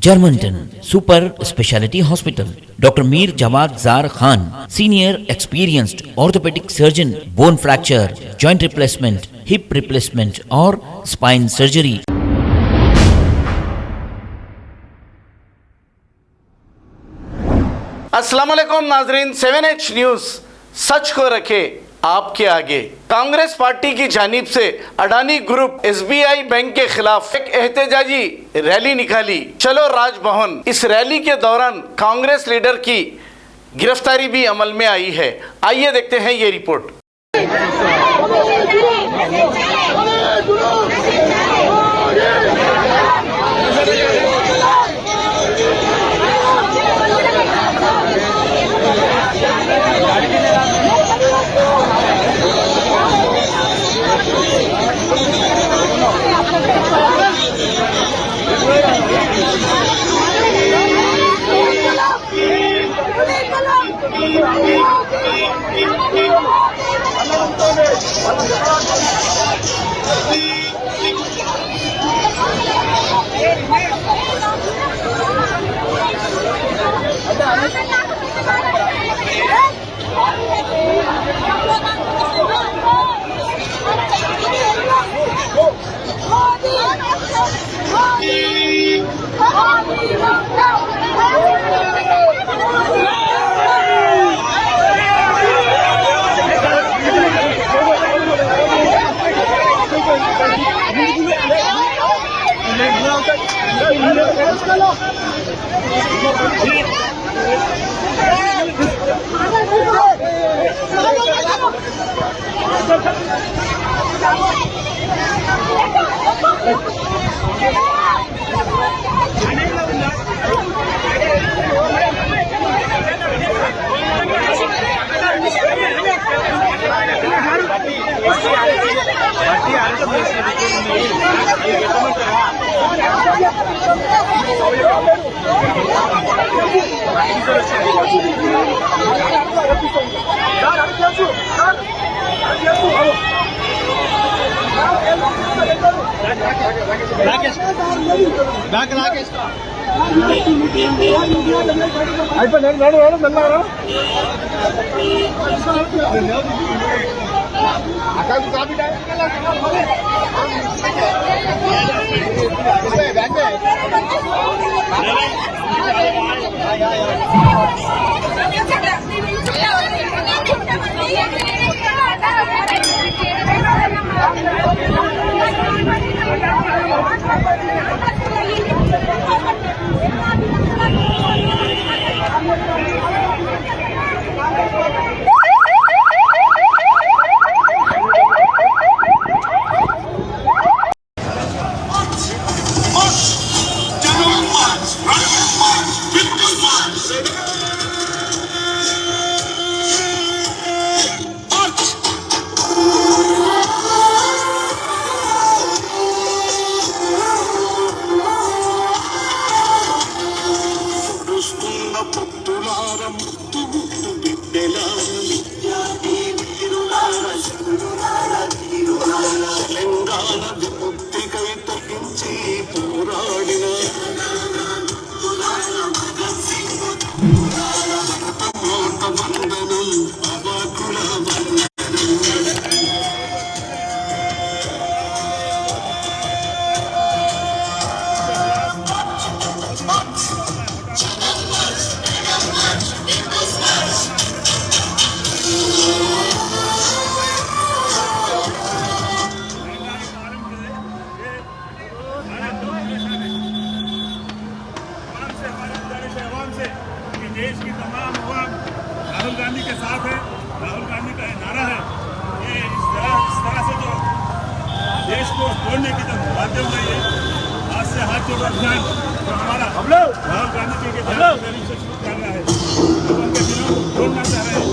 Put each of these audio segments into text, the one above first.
Germantown Super Speciality Hospital. Dr. Mir Jawad Zar Khan, Senior Experienced Orthopedic Surgeon, Bone Fracture, Joint Replacement, Hip Replacement or Spine Surgery. अस्सलाम वालेकुम नाजरीन, 7H news सच को रखे आपके आगे। Congress party की जानिब से अडानी ग्रुप SBI बैंक के खिलाफ एक एहतजाजी रैली निकाली, चलो राजभवन। इस रैली के दौरान कांग्रेस लीडर की गिरफ्तारी भी अमल में आई है। आइए देखते हैं ये रिपोर्ट। देश की तमाम अवाम राहुल गांधी के साथ है। राहुल गांधी का नारा है ये इस तरह से जो देश को तोड़ने की तरफ माध्यम रही है। हाथ से हाथ जोड़ो अभियान जो हमारा राहुल गांधी जी के जन्मदिन से शुरू कर रहा है, जो उनके दिनों को तोड़ना चाह रहे हैं।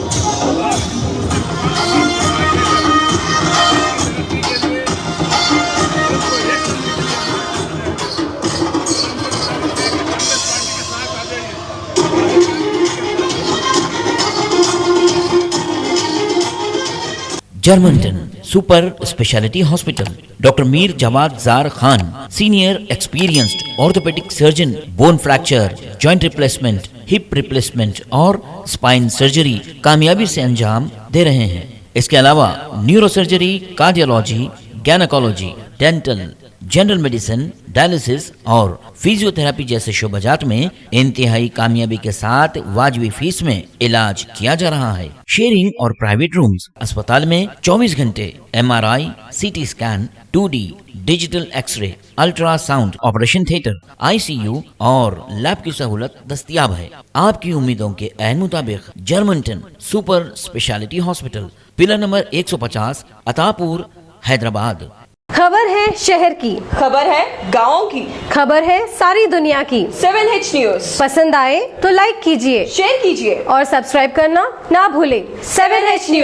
Germantown super speciality hospital, doctor Mir Jawad Zar Khan, senior experienced orthopaedic surgeon, bone fracture, joint replacement, hip replacement और स्पाइन सर्जरी कामयाबी से अंजाम दे रहे हैं। इसके अलावा neurosurgery, cardiology, gynaecology, dental, general medicine, dialysis और फिजियोथेरेपी जैसे शोबाजात में इंतहाई कामयाबी के साथ वाजबी फीस में इलाज किया जा रहा है। शेयरिंग और प्राइवेट रूम्स, अस्पताल में 24 घंटे MRI, CT scan, 2D digital x ray, ultrasound, operation theatre, ICU और लैब की सहूलत दस्तयाब है। आपकी उम्मीदों के ऐन मुताबिक Germanton super speciality hospital, pillar number 150, Attapur, Hyderabad. खबर है शहर की, खबर है गाँव की, खबर है सारी दुनिया की। 7H न्यूज पसंद आए तो लाइक कीजिए, शेयर कीजिए और सब्सक्राइब करना ना भूलें। 7H news.